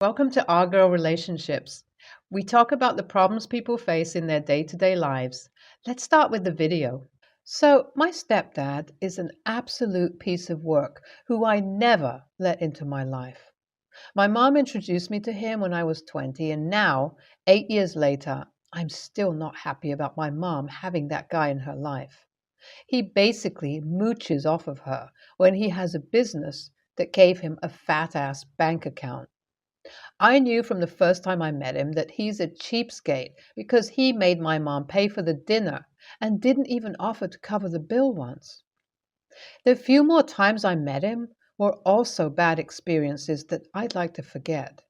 Welcome to Our Girl Relationships. We talk about the problems people face in their day-to-day lives. Let's start with the video. So, my stepdad is an absolute piece of work who I never let into my life. My mom introduced me to him when I was 20, and now, 8 years later, I'm still not happy about my mom having that guy in her life. He basically mooches off of her when he has a business that gave him a fat ass bank account. I knew from the first time I met him that he's a cheapskate because he made my mom pay for the dinner and didn't even offer to cover the bill once. The few more times I met him were also bad experiences that I'd like to forget.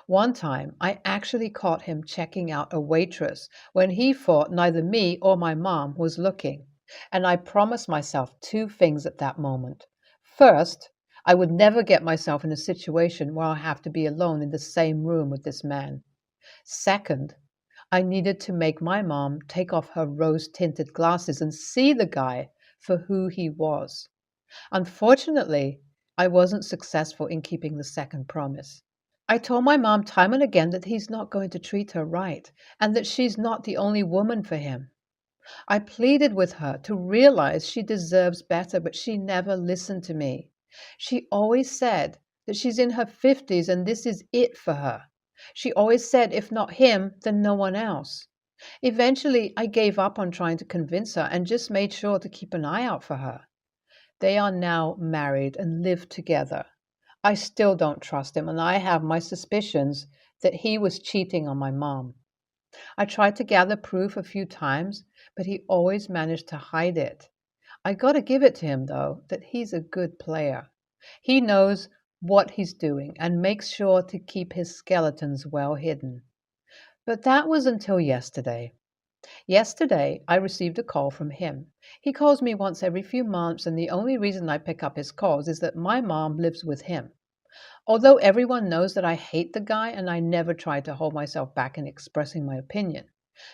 One time, I actually caught him checking out a waitress when he thought neither me or my mom was looking, and I promised myself two things at that moment. First, I would never get myself in a situation where I have to be alone in the same room with this man. Second, I needed to make my mom take off her rose-tinted glasses and see the guy for who he was. Unfortunately, I wasn't successful in keeping the second promise. I told my mom time and again that he's not going to treat her right and that she's not the only woman for him. I pleaded with her to realize she deserves better, but she never listened to me. She always said that she's in her 50s and this is it for her. She always said if not him, then no one else. Eventually, I gave up on trying to convince her and just made sure to keep an eye out for her. They are now married and live together. I still don't trust him, and I have my suspicions that he was cheating on my mom. I tried to gather proof a few times, but he always managed to hide it. I got to give it to him, though, that he's a good player. He knows what he's doing and makes sure to keep his skeletons well hidden. But that was until yesterday. Yesterday, I received a call from him. He calls me once every few months, and the only reason I pick up his calls is that my mom lives with him. Although everyone knows that I hate the guy and I never try to hold myself back in expressing my opinion.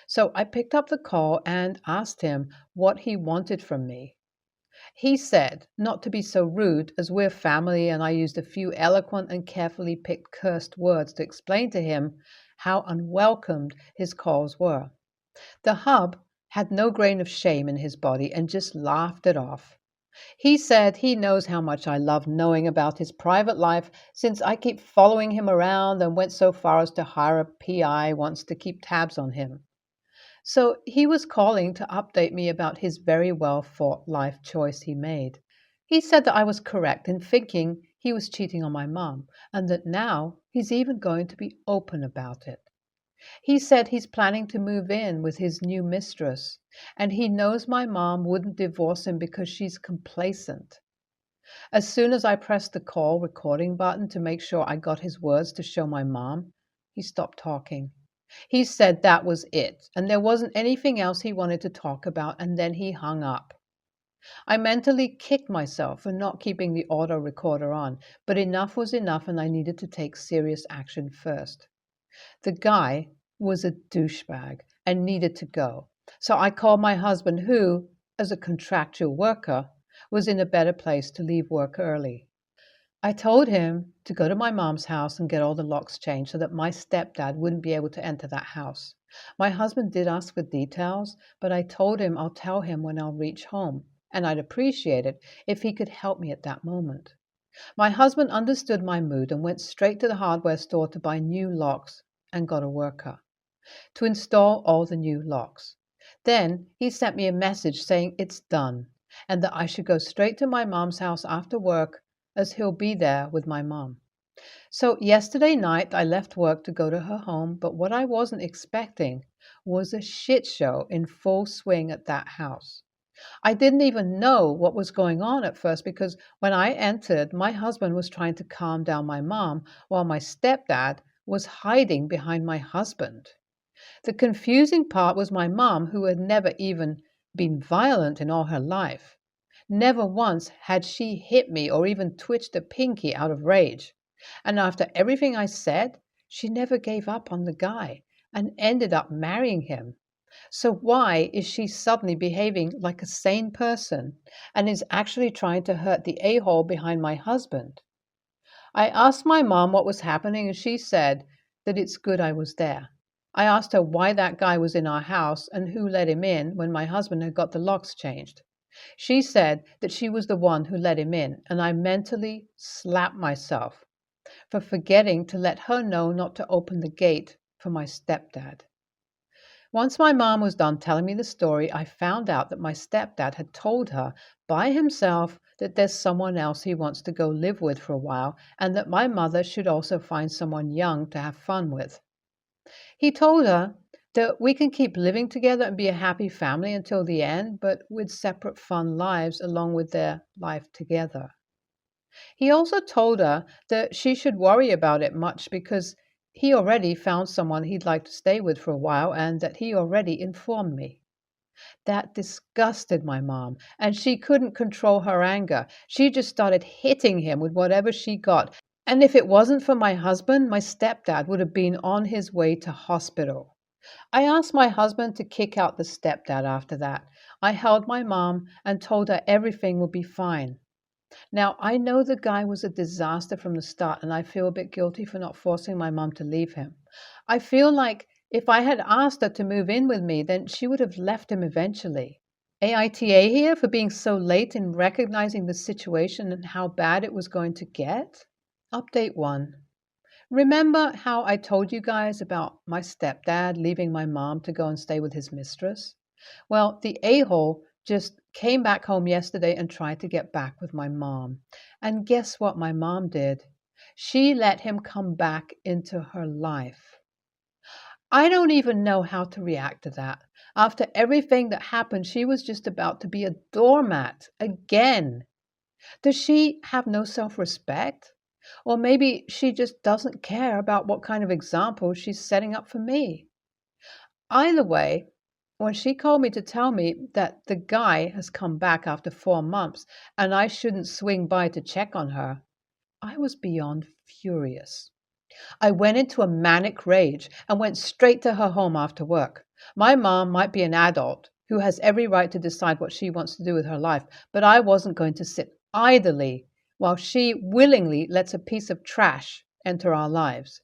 So I picked up the call and asked him what he wanted from me. He said not to be so rude as we're family, and I used a few eloquent and carefully picked cursed words to explain to him how unwelcomed his calls were. The hub had no grain of shame in his body and just laughed it off. He said he knows how much I love knowing about his private life since I keep following him around and went so far as to hire a PI once to keep tabs on him. So he was calling to update me about his very well thought life choice he made. He said that I was correct in thinking he was cheating on my mom and that now he's even going to be open about it. He said he's planning to move in with his new mistress, and he knows my mom wouldn't divorce him because she's complacent. As soon as I pressed the call recording button to make sure I got his words to show my mom, he stopped talking. He said that was it, and there wasn't anything else he wanted to talk about, and then he hung up. I mentally kicked myself for not keeping the auto recorder on, but enough was enough, and I needed to take serious action first. The guy was a douchebag and needed to go. So I called my husband, who, as a contractual worker, was in a better place to leave work early. I told him to go to my mom's house and get all the locks changed so that my stepdad wouldn't be able to enter that house. My husband did ask for details, but I told him I'll tell him when I'll reach home, and I'd appreciate it if he could help me at that moment. My husband understood my mood and went straight to the hardware store to buy new locks and got a worker to install all the new locks. Then he sent me a message saying it's done and that I should go straight to my mom's house after work as he'll be there with my mom. So yesterday night I left work to go to her home, but what I wasn't expecting was a shit show in full swing at that house. I didn't even know what was going on at first because when I entered, my husband was trying to calm down my mom while my stepdad was hiding behind my husband. The confusing part was my mom, who had never even been violent in all her life. Never once had she hit me or even twitched a pinky out of rage. And after everything I said, she never gave up on the guy and ended up marrying him. So why is she suddenly behaving like a sane person and is actually trying to hurt the a-hole behind my husband? I asked my mom what was happening, and she said that it's good I was there. I asked her why that guy was in our house and who let him in when my husband had got the locks changed. She said that she was the one who let him in, and I mentally slapped myself for forgetting to let her know not to open the gate for my stepdad. Once my mom was done telling me the story, I found out that my stepdad had told her by himself that there's someone else he wants to go live with for a while, and that my mother should also find someone young to have fun with. He told her that we can keep living together and be a happy family until the end, but with separate fun lives along with their life together. He also told her that she should worry about it much because he already found someone he'd like to stay with for a while and that he already informed me. That disgusted my mom, and she couldn't control her anger. She just started hitting him with whatever she got. And if it wasn't for my husband, my stepdad would have been on his way to hospital. I asked my husband to kick out the stepdad after that. I held my mom and told her everything would be fine. Now, I know the guy was a disaster from the start, and I feel a bit guilty for not forcing my mom to leave him. I feel like if I had asked her to move in with me, then she would have left him eventually. AITA here for being so late in recognizing the situation and how bad it was going to get. Update 1. Remember how I told you guys about my stepdad leaving my mom to go and stay with his mistress? Well, the a-hole just came back home yesterday and tried to get back with my mom. And guess what my mom did? She let him come back into her life. I don't even know how to react to that. After everything that happened, she was just about to be a doormat again. Does she have no self-respect? Or maybe she just doesn't care about what kind of example she's setting up for me. Either way, when she called me to tell me that the guy has come back after 4 months and I shouldn't swing by to check on her, I was beyond furious. I went into a manic rage and went straight to her home after work. My mom might be an adult who has every right to decide what she wants to do with her life, but I wasn't going to sit idly while she willingly lets a piece of trash enter our lives.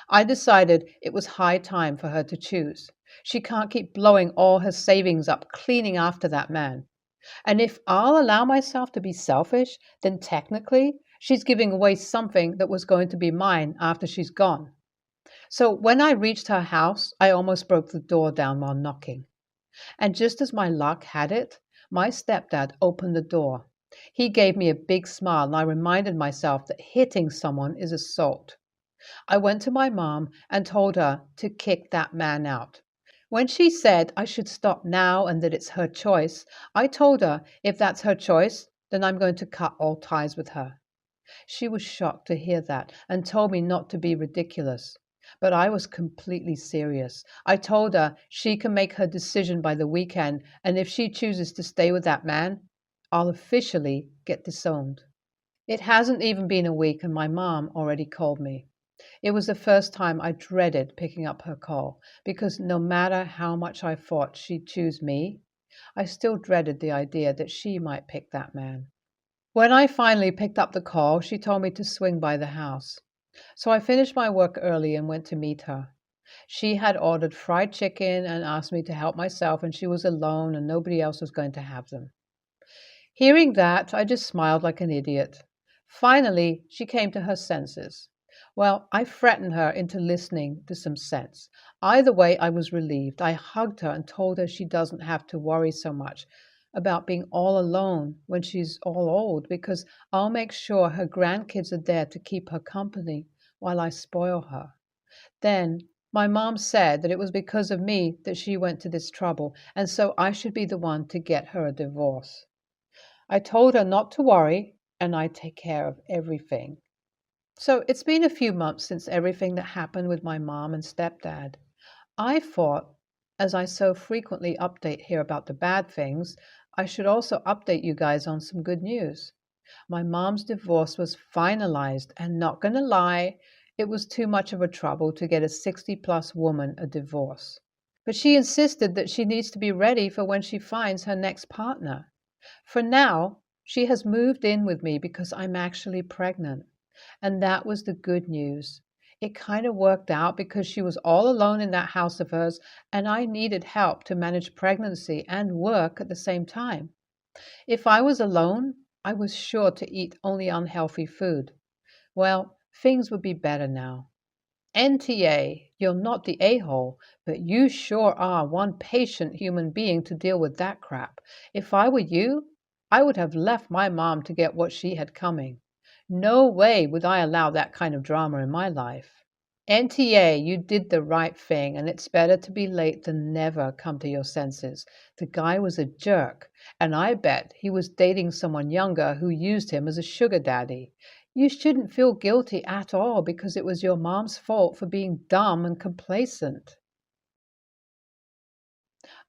I decided it was high time for her to choose. She can't keep blowing all her savings up cleaning after that man. And if I'll allow myself to be selfish, then technically she's giving away something that was going to be mine after she's gone. So when I reached her house, I almost broke the door down while knocking. And just as my luck had it, my stepdad opened the door. He gave me a big smile, and I reminded myself that hitting someone is assault. I went to my mom and told her to kick that man out. When she said I should stop now and that it's her choice, I told her if that's her choice, then I'm going to cut all ties with her. She was shocked to hear that and told me not to be ridiculous. But I was completely serious. I told her she can make her decision by the weekend, and if she chooses to stay with that man, I'll officially get disowned. It hasn't even been a week and my mom already called me. It was the first time I dreaded picking up her call, because no matter how much I thought she'd choose me, I still dreaded the idea that she might pick that man. When I finally picked up the call, she told me to swing by the house. So I finished my work early and went to meet her. She had ordered fried chicken and asked me to help myself, and she was alone and nobody else was going to have them. Hearing that, I just smiled like an idiot. Finally, she came to her senses. Well, I threatened her into listening to some sense. Either way, I was relieved. I hugged her and told her she doesn't have to worry so much about being all alone when she's all old, because I'll make sure her grandkids are there to keep her company while I spoil her. Then my mom said that it was because of me that she went to this trouble, and so I should be the one to get her a divorce. I told her not to worry, and I'd take care of everything. So it's been a few months since everything that happened with my mom and stepdad. I thought, as I so frequently update here about the bad things, I should also update you guys on some good news. My mom's divorce was finalized, and not gonna lie, it was too much of a trouble to get a 60-plus woman a divorce. But she insisted that she needs to be ready for when she finds her next partner. For now, she has moved in with me because I'm actually pregnant. And that was the good news. It kind of worked out because she was all alone in that house of hers, and I needed help to manage pregnancy and work at the same time. If I was alone, I was sure to eat only unhealthy food. Well, things would be better now. NTA, you're not the a-hole, but you sure are one patient human being to deal with that crap. If I were you, I would have left my mom to get what she had coming. No way would I allow that kind of drama in my life. NTA, you did the right thing, and it's better to be late than never come to your senses. The guy was a jerk, and I bet he was dating someone younger who used him as a sugar daddy. You shouldn't feel guilty at all because it was your mom's fault for being dumb and complacent.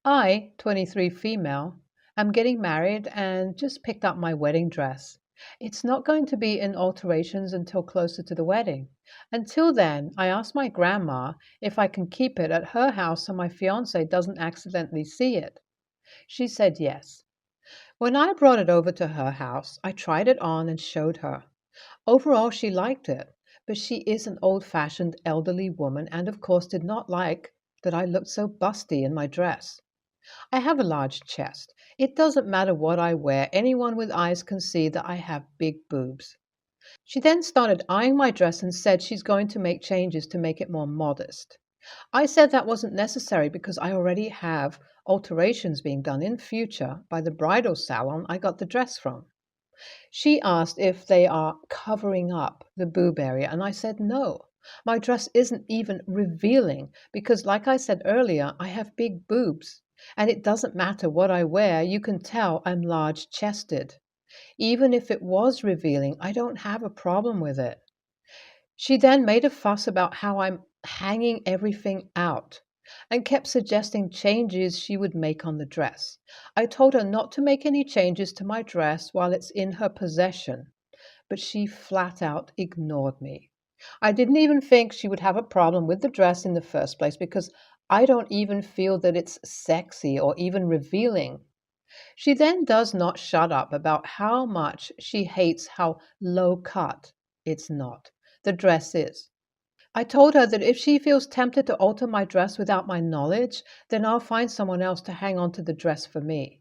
I, 23 female, am getting married and just picked up my wedding dress. It's not going to be in alterations until closer to the wedding. Until then, I asked my grandma if I can keep it at her house so my fiance doesn't accidentally see it. She said yes. When I brought it over to her house, I tried it on and showed her. Overall, she liked it, but she is an old-fashioned elderly woman and of course did not like that I looked so busty in my dress. I have a large chest. It doesn't matter what I wear, anyone with eyes can see that I have big boobs. She then started eyeing my dress and said she's going to make changes to make it more modest. I said that wasn't necessary because I already have alterations being done in future by the bridal salon I got the dress from. She asked if they are covering up the boob area, and I said no. My dress isn't even revealing because, like I said earlier, I have big boobs. And it doesn't matter what I wear, you can tell I'm large chested. Even if it was revealing, I don't have a problem with it. She then made a fuss about how I'm hanging everything out and kept suggesting changes she would make on the dress. I told her not to make any changes to my dress while it's in her possession, but she flat out ignored me. I didn't even think she would have a problem with the dress in the first place because I don't even feel that it's sexy or even revealing. She then does not shut up about how much she hates how low cut it's not. The dress is. I told her that if she feels tempted to alter my dress without my knowledge, then I'll find someone else to hang on to the dress for me.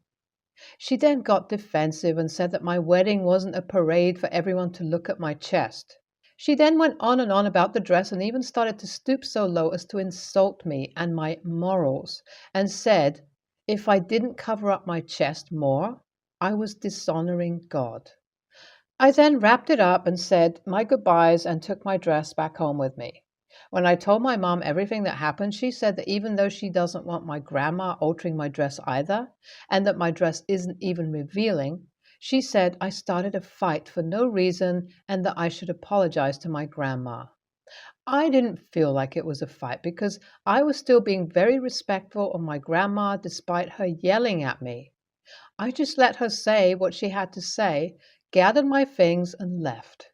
She then got defensive and said that my wedding wasn't a parade for everyone to look at my chest. She then went on and on about the dress and even started to stoop so low as to insult me and my morals, and said if I didn't cover up my chest more, I was dishonoring God. I then wrapped it up and said my goodbyes and took my dress back home with me. When I told my mom everything that happened, she said that even though she doesn't want my grandma altering my dress either, and that my dress isn't even revealing, she said I started a fight for no reason and that I should apologize to my grandma. I didn't feel like it was a fight because I was still being very respectful of my grandma despite her yelling at me. I just let her say what she had to say, gathered my things, and left.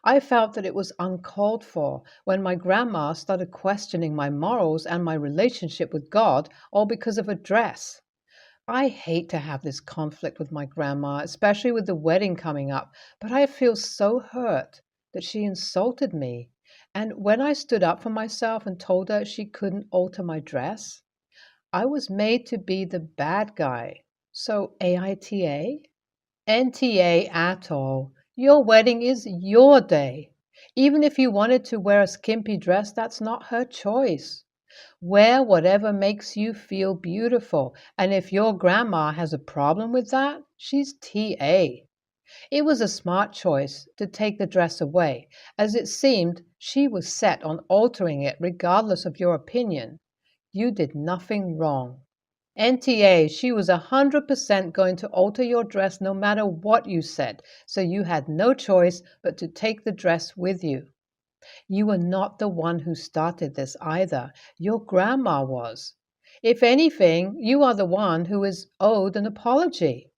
I felt that it was uncalled for when my grandma started questioning my morals and my relationship with God, all because of a dress. I hate to have this conflict with my grandma, especially with the wedding coming up, but I feel so hurt that she insulted me. And when I stood up for myself and told her she couldn't alter my dress, I was made to be the bad guy. So AITA? NTA at all. Your wedding is your day. Even if you wanted to wear a skimpy dress, that's not her choice. Wear whatever makes you feel beautiful. And if your grandma has a problem with that, she's TA. It was a smart choice to take the dress away, as it seemed she was set on altering it regardless of your opinion. You did nothing wrong. NTA, she was 100% going to alter your dress no matter what you said, so you had no choice but to take the dress with you. You were not the one who started this either. Your grandma was. If anything, you are the one who is owed an apology.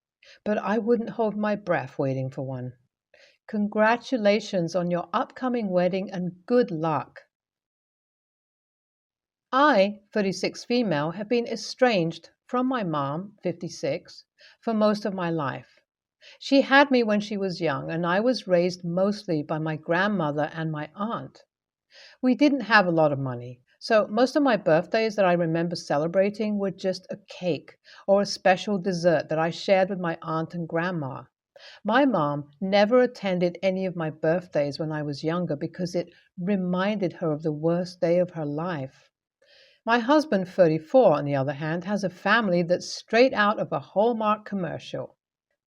But I wouldn't hold my breath waiting for one. Congratulations on your upcoming wedding and good luck. I, 36 female, have been estranged from my mom, 56, for most of my life. She had me when she was young, and I was raised mostly by my grandmother and my aunt. We didn't have a lot of money, so most of my birthdays that I remember celebrating were just a cake or a special dessert that I shared with my aunt and grandma. My mom never attended any of my birthdays when I was younger because it reminded her of the worst day of her life. My husband, 34, on the other hand, has a family that's straight out of a Hallmark commercial.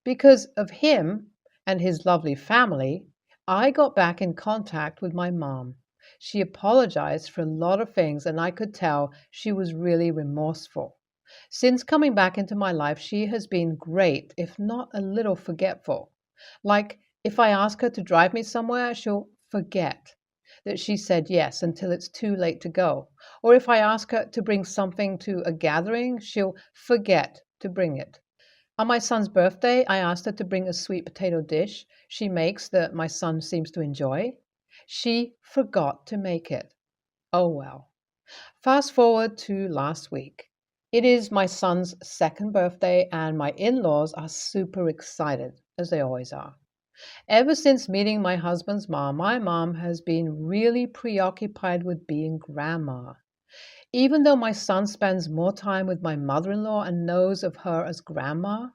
Because of him and his lovely family, I got back in contact with my mom. She apologized for a lot of things, and I could tell she was really remorseful. Since coming back into my life, she has been great, if not a little forgetful. Like, if I ask her to drive me somewhere, she'll forget that she said yes until it's too late to go. Or if I ask her to bring something to a gathering, she'll forget to bring it. On my son's birthday, I asked her to bring a sweet potato dish she makes that my son seems to enjoy. She forgot to make it. Oh well. Fast forward to last week. It is my son's second birthday, and my in laws are super excited, as they always are. Ever since meeting my husband's mom, my mom has been really preoccupied with being grandma. Even though my son spends more time with my mother in law and knows of her as grandma,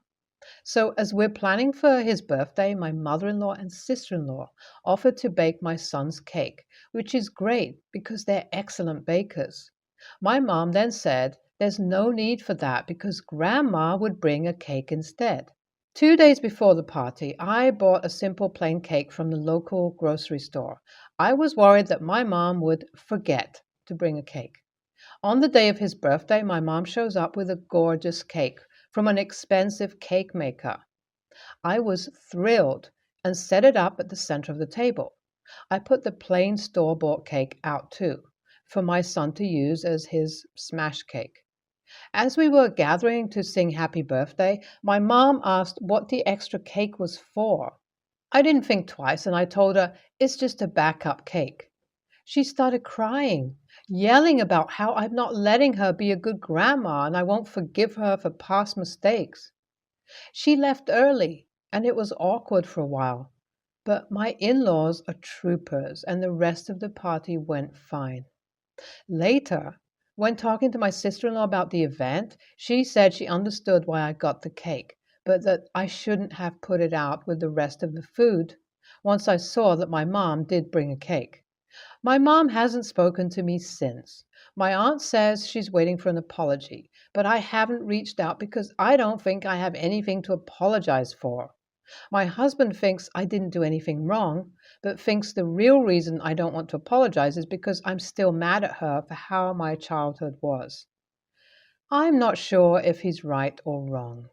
so, as we're planning for his birthday, my mother in law and sister in law offered to bake my son's cake, which is great because they're excellent bakers. My mom then said there's no need for that because grandma would bring a cake instead. 2 days before the party, I bought a simple plain cake from the local grocery store. I was worried that my mom would forget to bring a cake. On the day of his birthday, my mom shows up with a gorgeous cake from an expensive cake maker. I was thrilled and set it up at the center of the table. I put the plain store-bought cake out too, for my son to use as his smash cake. As we were gathering to sing happy birthday, my mom asked what the extra cake was for. I didn't think twice and I told her it's just a backup cake. She started crying, yelling about how I'm not letting her be a good grandma and I won't forgive her for past mistakes. She left early, and it was awkward for a while, but my in-laws are troopers, and the rest of the party went fine. Later, when talking to my sister-in-law about the event, she said she understood why I got the cake, but that I shouldn't have put it out with the rest of the food once I saw that my mom did bring a cake. My mom hasn't spoken to me since. My aunt says she's waiting for an apology, but I haven't reached out because I don't think I have anything to apologize for. My husband thinks I didn't do anything wrong, but thinks the real reason I don't want to apologize is because I'm still mad at her for how my childhood was. I'm not sure if he's right or wrong.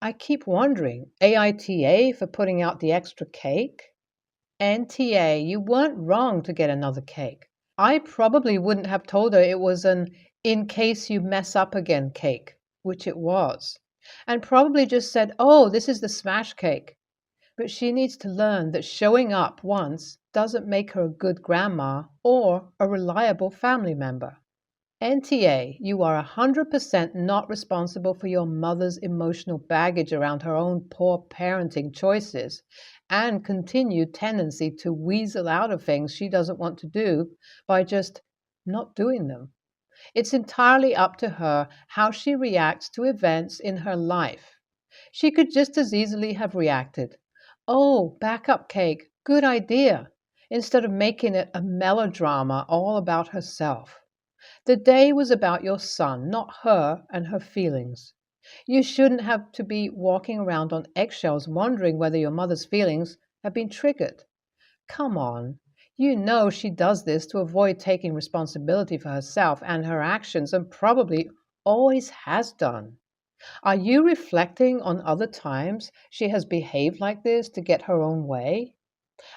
I keep wondering, AITA for putting out the extra cake? NTA, you weren't wrong to get another cake. I probably wouldn't have told her it was an in case you mess up again cake, which it was, and probably just said, oh, this is the smash cake. But she needs to learn that showing up once doesn't make her a good grandma or a reliable family member. NTA, you are 100% not responsible for your mother's emotional baggage around her own poor parenting choices and continued tendency to weasel out of things she doesn't want to do by just not doing them. It's entirely up to her how she reacts to events in her life. She could just as easily have reacted, oh, backup cake, good idea, instead of making it a melodrama all about herself. The day was about your son, not her and her feelings. You shouldn't have to be walking around on eggshells wondering whether your mother's feelings have been triggered. Come on. You know she does this to avoid taking responsibility for herself and her actions and probably always has done. Are you reflecting on other times she has behaved like this to get her own way?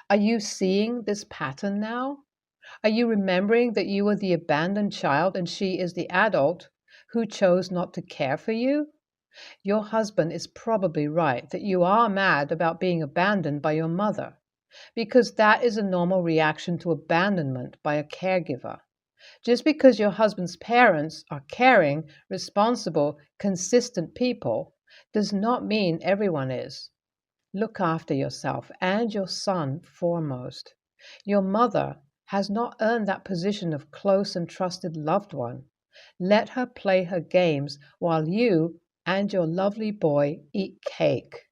Are you seeing this pattern now? Are you remembering that you were the abandoned child and she is the adult who chose not to care for you? Your husband is probably right that you are mad about being abandoned by your mother, because that is a normal reaction to abandonment by a caregiver. Just because your husband's parents are caring, responsible, consistent people does not mean everyone is. Look after yourself and your son foremost. Your mother has not earned that position of close and trusted loved one. Let her play her games while you and your lovely boy eat cake.